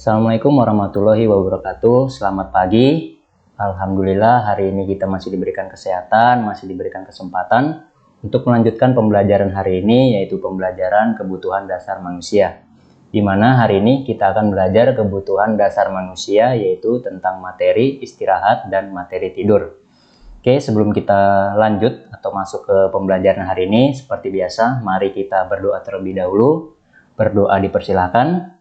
Assalamualaikum warahmatullahi wabarakatuh. Selamat pagi. Alhamdulillah hari ini kita masih diberikan kesehatan, masih diberikan kesempatan untuk melanjutkan pembelajaran hari ini, yaitu pembelajaran kebutuhan dasar manusia. Di mana hari ini kita akan belajar kebutuhan dasar manusia, yaitu tentang materi istirahat dan materi tidur. Oke, sebelum kita lanjut atau masuk ke pembelajaran hari ini, seperti biasa, mari kita berdoa terlebih dahulu. Berdoa dipersilahkan.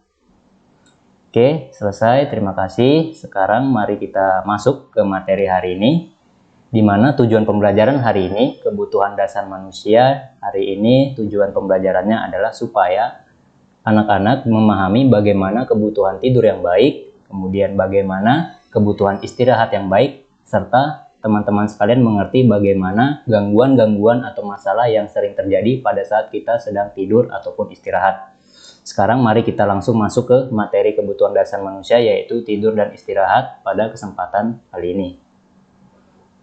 Oke, selesai. Terima kasih. Sekarang mari kita masuk ke materi hari ini, di mana tujuan pembelajaran hari ini, kebutuhan dasar manusia hari ini, tujuan pembelajarannya adalah supaya anak-anak memahami bagaimana kebutuhan tidur yang baik, kemudian bagaimana kebutuhan istirahat yang baik, serta teman-teman sekalian mengerti bagaimana gangguan-gangguan atau masalah yang sering terjadi pada saat kita sedang tidur ataupun istirahat. Sekarang mari kita langsung masuk ke materi kebutuhan dasar manusia, yaitu tidur dan istirahat pada kesempatan kali ini.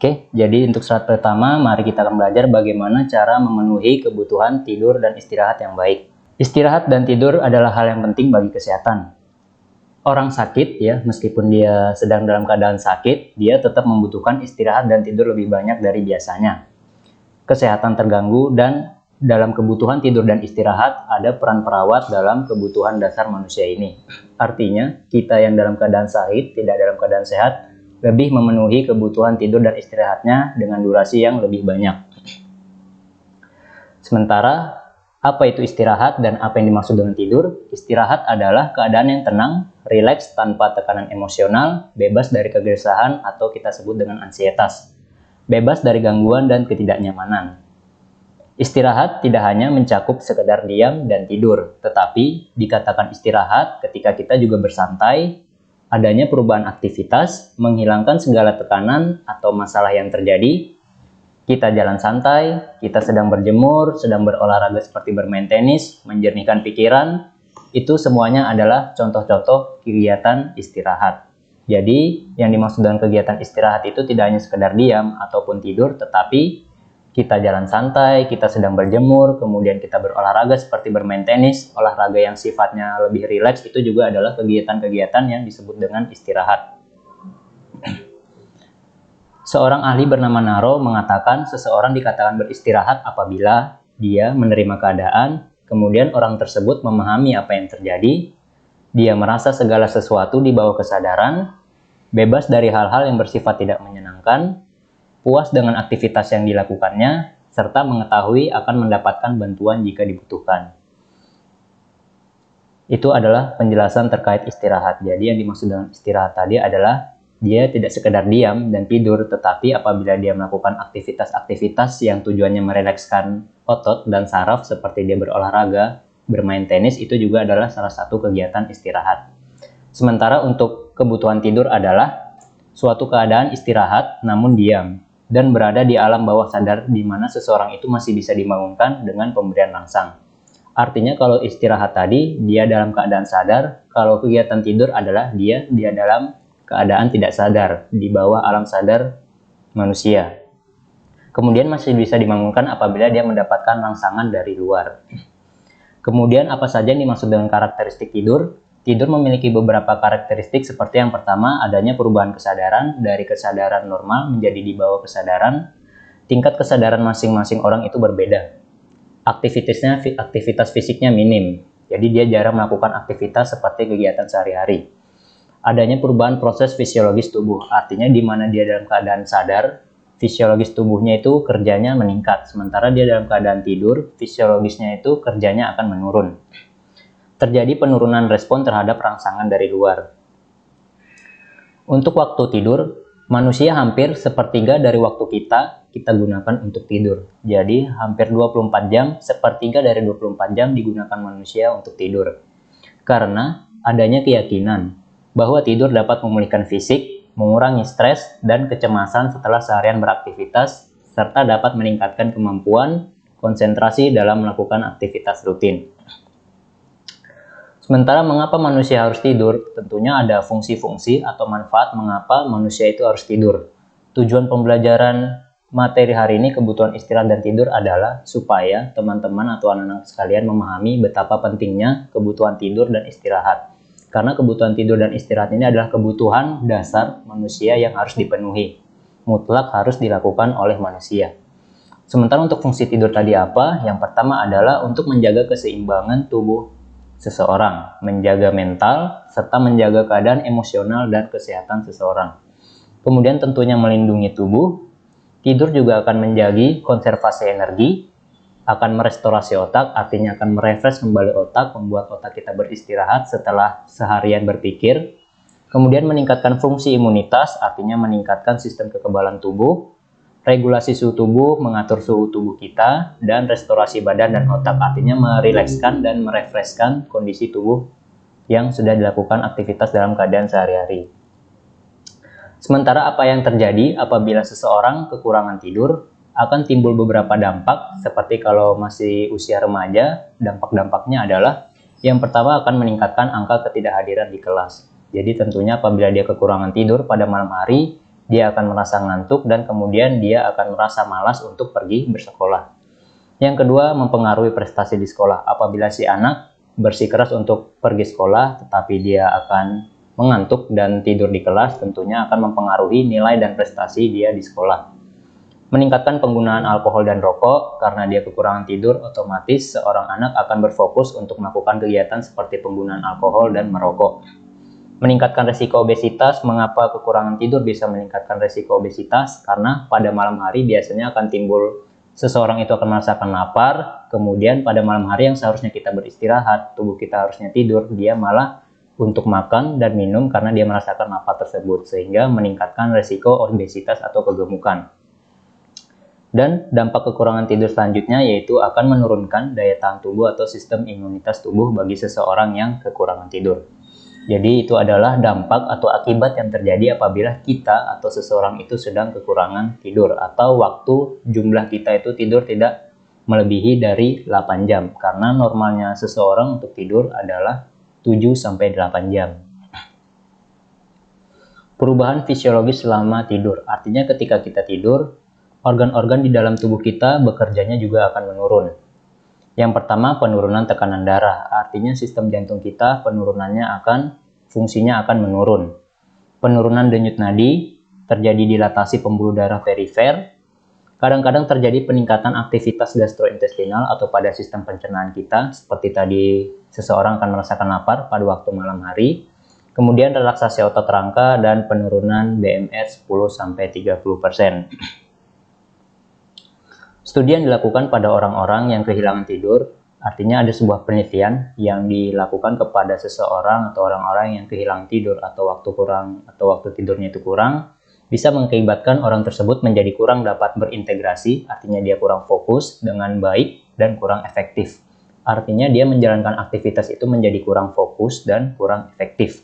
Oke, jadi untuk slide pertama mari kita akan belajar bagaimana cara memenuhi kebutuhan tidur dan istirahat yang baik. Istirahat dan tidur adalah hal yang penting bagi kesehatan. Orang sakit ya, meskipun dia sedang dalam keadaan sakit, dia tetap membutuhkan istirahat dan tidur lebih banyak dari biasanya. Kesehatan terganggu, dan dalam kebutuhan tidur dan istirahat ada peran perawat dalam kebutuhan dasar manusia ini. Artinya, kita yang dalam keadaan sakit, tidak dalam keadaan sehat, lebih memenuhi kebutuhan tidur dan istirahatnya dengan durasi yang lebih banyak. Sementara, apa itu istirahat dan apa yang dimaksud dengan tidur? Istirahat adalah keadaan yang tenang, rileks tanpa tekanan emosional, bebas dari kegelisahan atau kita sebut dengan ansietas, bebas dari gangguan dan ketidaknyamanan. Istirahat tidak hanya mencakup sekedar diam dan tidur, tetapi dikatakan istirahat ketika kita juga bersantai, adanya perubahan aktivitas, menghilangkan segala tekanan atau masalah yang terjadi, kita jalan santai, kita sedang berjemur, sedang berolahraga seperti bermain tenis, menjernihkan pikiran, itu semuanya adalah contoh-contoh kegiatan istirahat. Jadi, yang dimaksud dengan kegiatan istirahat itu tidak hanya sekedar diam ataupun tidur, tetapi kita jalan santai, kita sedang berjemur, kemudian kita berolahraga seperti bermain tenis, olahraga yang sifatnya lebih rileks, itu juga adalah kegiatan-kegiatan yang disebut dengan istirahat. Seorang ahli bernama Naro mengatakan seseorang dikatakan beristirahat apabila dia menerima keadaan, kemudian orang tersebut memahami apa yang terjadi, dia merasa segala sesuatu di bawah kesadaran, bebas dari hal-hal yang bersifat tidak menyenangkan, puas dengan aktivitas yang dilakukannya, serta mengetahui akan mendapatkan bantuan jika dibutuhkan. Itu adalah penjelasan terkait istirahat. Jadi yang dimaksud dengan istirahat tadi adalah dia tidak sekedar diam dan tidur, tetapi apabila dia melakukan aktivitas-aktivitas yang tujuannya merilekskan otot dan saraf seperti dia berolahraga, bermain tenis, itu juga adalah salah satu kegiatan istirahat. Sementara untuk kebutuhan tidur adalah suatu keadaan istirahat namun diam dan berada di alam bawah sadar di mana seseorang itu masih bisa dibangunkan dengan pemberian rangsang. Artinya kalau istirahat tadi dia dalam keadaan sadar, kalau kegiatan tidur adalah dia dalam keadaan tidak sadar di bawah alam sadar manusia. Kemudian masih bisa dibangunkan apabila dia mendapatkan rangsangan dari luar. Kemudian apa saja yang dimaksud dengan karakteristik tidur? Tidur memiliki beberapa karakteristik seperti yang pertama, adanya perubahan kesadaran dari kesadaran normal menjadi di bawah kesadaran. Tingkat kesadaran masing-masing orang itu berbeda. Aktivitas fisiknya minim, jadi dia jarang melakukan aktivitas seperti kegiatan sehari-hari. Adanya perubahan proses fisiologis tubuh, artinya di mana dia dalam keadaan sadar, fisiologis tubuhnya itu kerjanya meningkat, sementara dia dalam keadaan tidur, fisiologisnya itu kerjanya akan menurun. Terjadi penurunan respon terhadap rangsangan dari luar. Untuk waktu tidur, manusia hampir sepertiga dari waktu kita gunakan untuk tidur. Jadi hampir 24 jam, sepertiga dari 24 jam digunakan manusia untuk tidur. Karena adanya keyakinan bahwa tidur dapat memulihkan fisik, mengurangi stres dan kecemasan setelah seharian beraktivitas, serta dapat meningkatkan kemampuan konsentrasi dalam melakukan aktivitas rutin. Sementara mengapa manusia harus tidur? Tentunya ada fungsi-fungsi atau manfaat mengapa manusia itu harus tidur. Tujuan pembelajaran materi hari ini, kebutuhan istirahat dan tidur, adalah supaya teman-teman atau anak-anak sekalian memahami betapa pentingnya kebutuhan tidur dan istirahat. Karena kebutuhan tidur dan istirahat ini adalah kebutuhan dasar manusia yang harus dipenuhi. Mutlak harus dilakukan oleh manusia. Sementara untuk fungsi tidur tadi apa? Yang pertama adalah untuk menjaga keseimbangan tubuh seseorang, menjaga mental, serta menjaga keadaan emosional dan kesehatan seseorang. Kemudian tentunya melindungi tubuh. Tidur juga akan menjaga konservasi energi, akan merestorasi otak, artinya akan merefresh kembali otak, membuat otak kita beristirahat setelah seharian berpikir. Kemudian meningkatkan fungsi imunitas, artinya meningkatkan sistem kekebalan tubuh, regulasi suhu tubuh, mengatur suhu tubuh kita, dan restorasi badan dan otak, artinya merilekskan dan merefreshkan kondisi tubuh yang sudah dilakukan aktivitas dalam keadaan sehari-hari. Sementara apa yang terjadi apabila seseorang kekurangan tidur, akan timbul beberapa dampak, seperti kalau masih usia remaja, dampak-dampaknya adalah yang pertama akan meningkatkan angka ketidakhadiran di kelas. Jadi tentunya apabila dia kekurangan tidur pada malam hari, dia akan merasa ngantuk dan kemudian dia akan merasa malas untuk pergi bersekolah. Yang kedua, mempengaruhi prestasi di sekolah. Apabila si anak bersikeras untuk pergi sekolah, tetapi dia akan mengantuk dan tidur di kelas, tentunya akan mempengaruhi nilai dan prestasi dia di sekolah. Meningkatkan penggunaan alkohol dan rokok, karena dia kekurangan tidur, otomatis seorang anak akan berfokus untuk melakukan kegiatan seperti penggunaan alkohol dan merokok. Meningkatkan resiko obesitas. Mengapa kekurangan tidur bisa meningkatkan resiko obesitas? Karena pada malam hari biasanya akan timbul, seseorang itu akan merasakan lapar, kemudian pada malam hari yang seharusnya kita beristirahat, tubuh kita harusnya tidur, dia malah untuk makan dan minum karena dia merasakan lapar tersebut, sehingga meningkatkan resiko obesitas atau kegemukan. Dan dampak kekurangan tidur selanjutnya yaitu akan menurunkan daya tahan tubuh atau sistem imunitas tubuh bagi seseorang yang kekurangan tidur. Jadi itu adalah dampak atau akibat yang terjadi apabila kita atau seseorang itu sedang kekurangan tidur, atau waktu jumlah kita itu tidur tidak melebihi dari 8 jam. Karena normalnya seseorang untuk tidur adalah 7-8 jam. Perubahan fisiologis selama tidur. Artinya ketika kita tidur, organ-organ di dalam tubuh kita bekerjanya juga akan menurun. Yang pertama, penurunan tekanan darah. Artinya sistem jantung kita fungsinya akan menurun. Penurunan denyut nadi, terjadi dilatasi pembuluh darah perifer. Kadang-kadang terjadi peningkatan aktivitas gastrointestinal atau pada sistem pencernaan kita. Seperti tadi, seseorang akan merasakan lapar pada waktu malam hari. Kemudian relaksasi otot rangka dan penurunan BMR 10-30%. Studi yang dilakukan pada orang-orang yang kehilangan tidur, artinya ada sebuah penelitian yang dilakukan kepada seseorang atau orang-orang yang kehilangan tidur atau waktu tidurnya itu kurang, bisa mengakibatkan orang tersebut menjadi kurang dapat berintegrasi, artinya dia kurang fokus dengan baik dan kurang efektif. Artinya dia menjalankan aktivitas itu menjadi kurang fokus dan kurang efektif.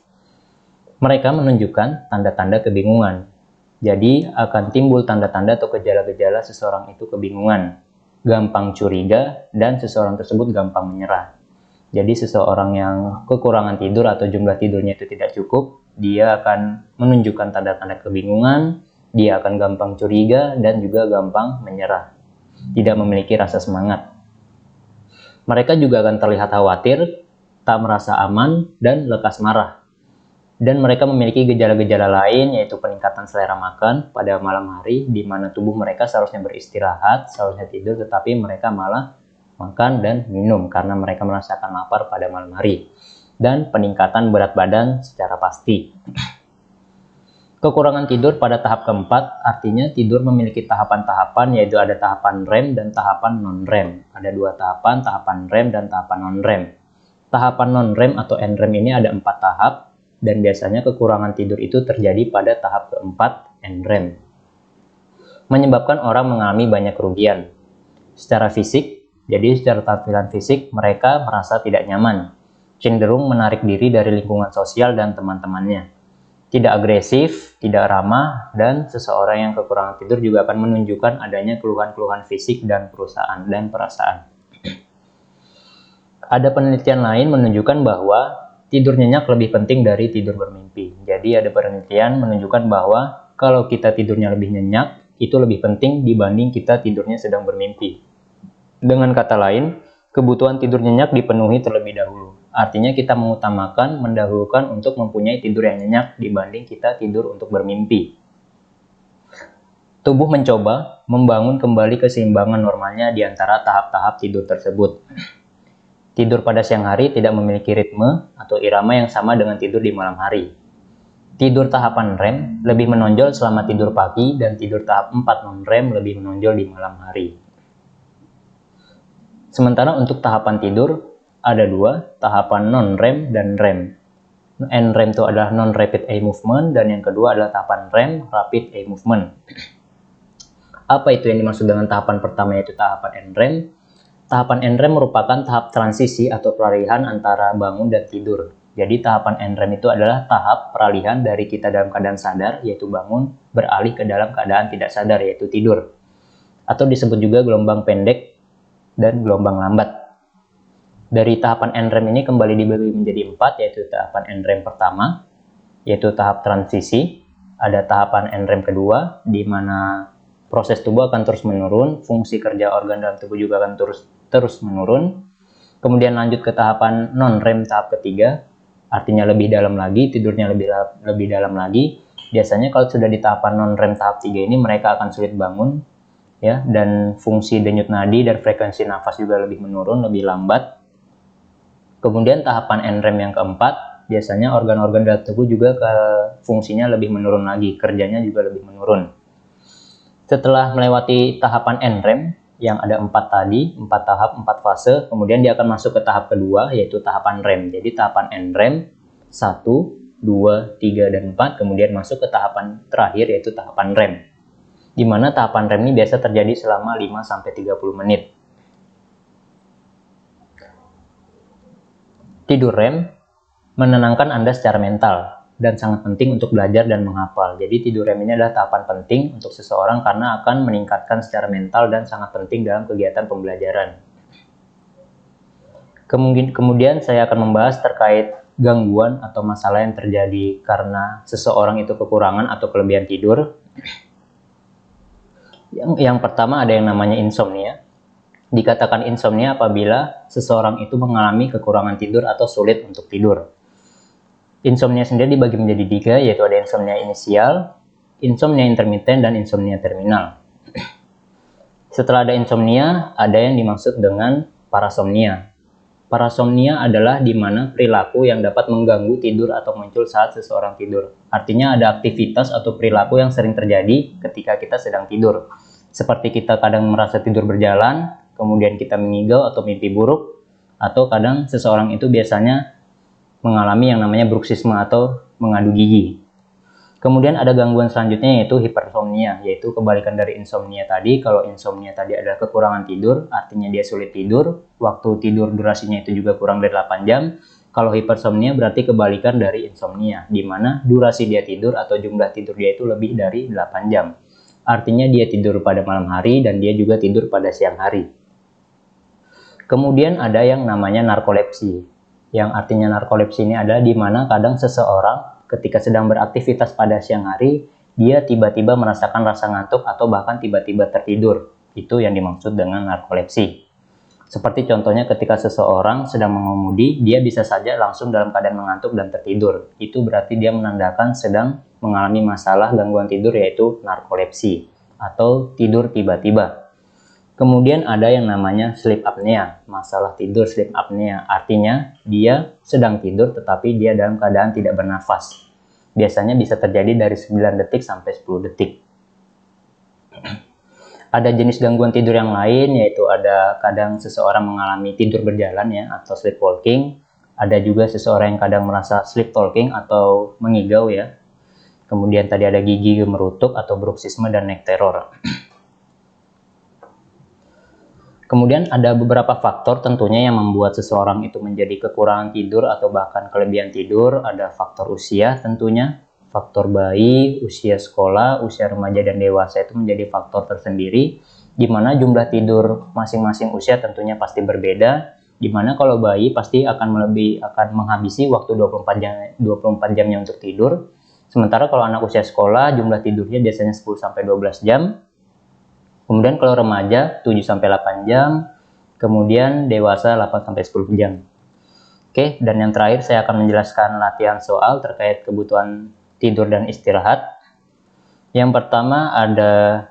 Mereka menunjukkan tanda-tanda kebingungan. Jadi akan timbul tanda-tanda atau gejala-gejala seseorang itu kebingungan, gampang curiga, dan seseorang tersebut gampang menyerah. Jadi seseorang yang kekurangan tidur atau jumlah tidurnya itu tidak cukup, dia akan menunjukkan tanda-tanda kebingungan, dia akan gampang curiga, dan juga gampang menyerah, tidak memiliki rasa semangat. Mereka juga akan terlihat khawatir, tak merasa aman, dan lekas marah. Dan mereka memiliki gejala-gejala lain, yaitu peningkatan selera makan pada malam hari, di mana tubuh mereka seharusnya beristirahat, seharusnya tidur, tetapi mereka malah makan dan minum karena mereka merasakan lapar pada malam hari. Dan peningkatan berat badan secara pasti. Kekurangan tidur pada tahap keempat, artinya tidur memiliki tahapan-tahapan, yaitu ada tahapan REM dan tahapan non-REM. Ada dua tahapan REM dan tahapan non-REM. Tahapan non-REM atau NREM ini ada 4 tahap, dan biasanya kekurangan tidur itu terjadi pada tahap keempat NREM. Menyebabkan orang mengalami banyak kerugian. Secara fisik, jadi secara tampilan fisik mereka merasa tidak nyaman, cenderung menarik diri dari lingkungan sosial dan teman-temannya. Tidak agresif, tidak ramah, dan seseorang yang kekurangan tidur juga akan menunjukkan adanya keluhan-keluhan fisik dan perasaan. Ada penelitian lain menunjukkan bahwa tidur nyenyak lebih penting dari tidur bermimpi. Jadi ada penelitian menunjukkan bahwa kalau kita tidurnya lebih nyenyak, itu lebih penting dibanding kita tidurnya sedang bermimpi. Dengan kata lain, kebutuhan tidur nyenyak dipenuhi terlebih dahulu. Artinya kita mengutamakan, mendahulukan untuk mempunyai tidur yang nyenyak dibanding kita tidur untuk bermimpi. Tubuh mencoba membangun kembali keseimbangan normalnya di antara tahap-tahap tidur tersebut. Tidur pada siang hari tidak memiliki ritme atau irama yang sama dengan tidur di malam hari. Tidur tahapan REM lebih menonjol selama tidur pagi dan tidur tahap 4 non-REM lebih menonjol di malam hari. Sementara untuk tahapan tidur ada dua, tahapan non-REM dan REM. NREM itu adalah non-rapid eye movement dan yang kedua adalah tahapan REM, rapid eye movement. Apa itu yang dimaksud dengan tahapan pertama, yaitu tahapan NREM? Tahapan NREM merupakan tahap transisi atau peralihan antara bangun dan tidur. Jadi tahapan NREM itu adalah tahap peralihan dari kita dalam keadaan sadar, yaitu bangun, beralih ke dalam keadaan tidak sadar, yaitu tidur. Atau disebut juga gelombang pendek dan gelombang lambat. Dari tahapan NREM ini kembali dibagi menjadi 4, yaitu tahapan NREM pertama, yaitu tahap transisi. Ada tahapan NREM kedua, di mana proses tubuh akan terus menurun, fungsi kerja organ dalam tubuh juga akan terus menurun. Kemudian lanjut ke tahapan non-REM tahap ketiga, artinya lebih dalam lagi, tidurnya lebih dalam lagi. Biasanya kalau sudah di tahapan non-REM tahap 3 ini mereka akan sulit bangun, ya, dan fungsi denyut nadi dan frekuensi nafas juga lebih menurun, lebih lambat. Kemudian tahapan NREM yang keempat, biasanya organ-organ dalam tubuh juga fungsinya lebih menurun lagi, kerjanya juga lebih menurun. Setelah melewati tahapan NREM yang ada 4 tadi, 4 tahap, 4 fase, kemudian dia akan masuk ke tahap kedua, yaitu tahapan REM. Jadi tahapan NREM 1, 2, 3, dan 4, kemudian masuk ke tahapan terakhir, yaitu tahapan REM. Di mana tahapan REM ini biasa terjadi selama 5-30 menit. Tidur REM menenangkan Anda secara mental dan sangat penting untuk belajar dan menghafal. Jadi tidur REM ini adalah tahapan penting untuk seseorang karena akan meningkatkan secara mental dan sangat penting dalam kegiatan pembelajaran. Kemudian saya akan membahas terkait gangguan atau masalah yang terjadi karena seseorang itu kekurangan atau kelebihan tidur. Yang pertama ada yang namanya insomnia. Dikatakan insomnia apabila seseorang itu mengalami kekurangan tidur atau sulit untuk tidur. Insomnia sendiri dibagi menjadi 3, yaitu ada insomnia inisial, insomnia intermiten, dan insomnia terminal. Setelah ada insomnia, ada yang dimaksud dengan parasomnia. Parasomnia adalah di mana perilaku yang dapat mengganggu tidur atau muncul saat seseorang tidur. Artinya ada aktivitas atau perilaku yang sering terjadi ketika kita sedang tidur. Seperti kita kadang merasa tidur berjalan, kemudian kita mengigau atau mimpi buruk, atau kadang seseorang itu biasanya mengalami yang namanya bruxisme atau mengadu gigi. Kemudian ada gangguan selanjutnya yaitu hipersomnia, yaitu kebalikan dari insomnia tadi. Kalau insomnia tadi adalah kekurangan tidur, artinya dia sulit tidur, waktu tidur durasinya itu juga kurang dari 8 jam. Kalau hipersomnia berarti kebalikan dari insomnia, di mana durasi dia tidur atau jumlah tidur dia itu lebih dari 8 jam. Artinya dia tidur pada malam hari dan dia juga tidur pada siang hari. Kemudian ada yang namanya narkolepsi. Yang artinya narkolepsi ini adalah di mana kadang seseorang ketika sedang beraktivitas pada siang hari, dia tiba-tiba merasakan rasa ngantuk atau bahkan tiba-tiba tertidur. Itu yang dimaksud dengan narkolepsi. Seperti contohnya ketika seseorang sedang mengemudi, dia bisa saja langsung dalam keadaan mengantuk dan tertidur. Itu berarti dia menandakan sedang mengalami masalah gangguan tidur, yaitu narkolepsi atau tidur tiba-tiba. Kemudian ada yang namanya sleep apnea, masalah tidur sleep apnea. Artinya dia sedang tidur tetapi dia dalam keadaan tidak bernafas. Biasanya bisa terjadi dari 9 detik sampai 10 detik. Ada jenis gangguan tidur yang lain, yaitu ada kadang seseorang mengalami tidur berjalan ya, atau sleepwalking. Ada juga seseorang yang kadang merasa sleep talking atau mengigau ya. Kemudian tadi ada gigi gemerutuk atau bruxisme dan neck terror. Kemudian ada beberapa faktor tentunya yang membuat seseorang itu menjadi kekurangan tidur atau bahkan kelebihan tidur. Ada faktor usia tentunya, faktor bayi, usia sekolah, usia remaja dan dewasa itu menjadi faktor tersendiri, di mana jumlah tidur masing-masing usia tentunya pasti berbeda, di mana kalau bayi pasti akan menghabisi waktu 24 jamnya untuk tidur. Sementara kalau anak usia sekolah jumlah tidurnya biasanya 10-12 jam. Kemudian kalau remaja 7-8 jam, kemudian dewasa 8-10 jam. Oke, dan yang terakhir saya akan menjelaskan latihan soal terkait kebutuhan tidur dan istirahat. Yang pertama ada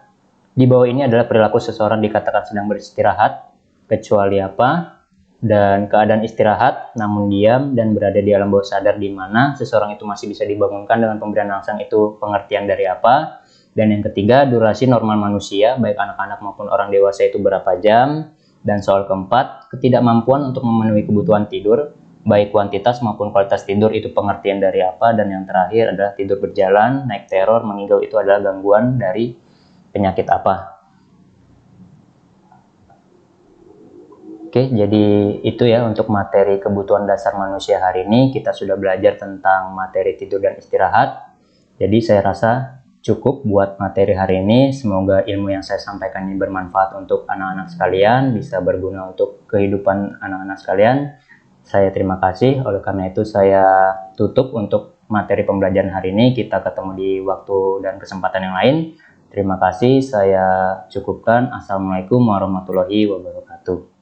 di bawah ini adalah perilaku seseorang dikatakan sedang beristirahat, kecuali apa, dan keadaan istirahat namun diam dan berada di alam bawah sadar di mana seseorang itu masih bisa dibangunkan dengan pemberian rangsang itu pengertian dari apa. Dan yang ketiga, durasi normal manusia baik anak-anak maupun orang dewasa itu berapa jam. Dan soal keempat, ketidakmampuan untuk memenuhi kebutuhan tidur baik kuantitas maupun kualitas tidur itu pengertian dari apa. Dan yang terakhir adalah tidur berjalan, naik teror, mengigau itu adalah gangguan dari penyakit apa. Oke, jadi itu ya untuk materi kebutuhan dasar manusia hari ini. Kita sudah belajar tentang materi tidur dan istirahat. Jadi saya rasa cukup buat materi hari ini. Semoga ilmu yang saya sampaikan ini bermanfaat untuk anak-anak sekalian, bisa berguna untuk kehidupan anak-anak sekalian. Saya terima kasih. Oleh karena itu saya tutup untuk materi pembelajaran hari ini. Kita ketemu di waktu dan kesempatan yang lain. Terima kasih. Saya cukupkan. Assalamualaikum warahmatullahi wabarakatuh.